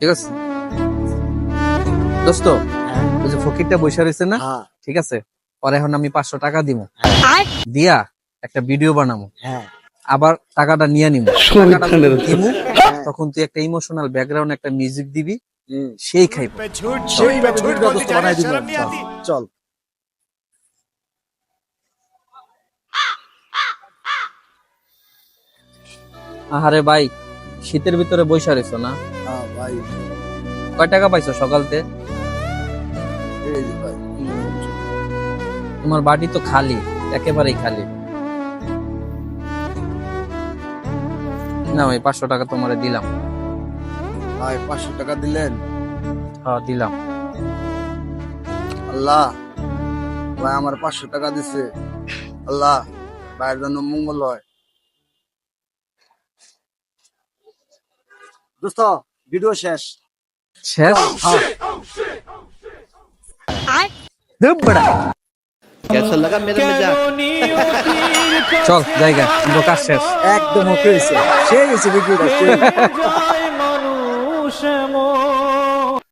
ঠিক আছে দোস্ত, ওই যে ফকিরটা বসে রয়েছে না, ঠিক আছে, পরে এখন আমি 500 টাকা দিব, দিয়া একটা ভিডিও বানাবো, আবার টাকাটা নিয়ে নিবো, তখন তুই একটা ইমোশনাল ব্যাকগ্রাউন্ড একটা মিউজিক দিবি, সেই খাইবো। চল। আহারে ভাই, শীতের ভিতরে বসে রয়েছো না? ভাই কয় টাকা পাইছো সকালতে? তোমার বাড়ি তো খালি, একেবারেই খালি। না ভাই, 500 টাকা তোমারে দিলাম। ভাই 500 টাকা দিলেন? হ্যাঁ দিলাম। আল্লাহ ভাই আমার 500 টাকা দিছে, আল্লাহ ভাইয়ের জন্য মঙ্গল হয়। দোস্ত ভিডিও শেষ। শেষ? ধুপ বড়া। कैसा लगा मेरा मजाक? চল জায়গা, কাজ শেষ। একদম ওকে হয়েছে, সেই হয়েছে ভিডিওটা।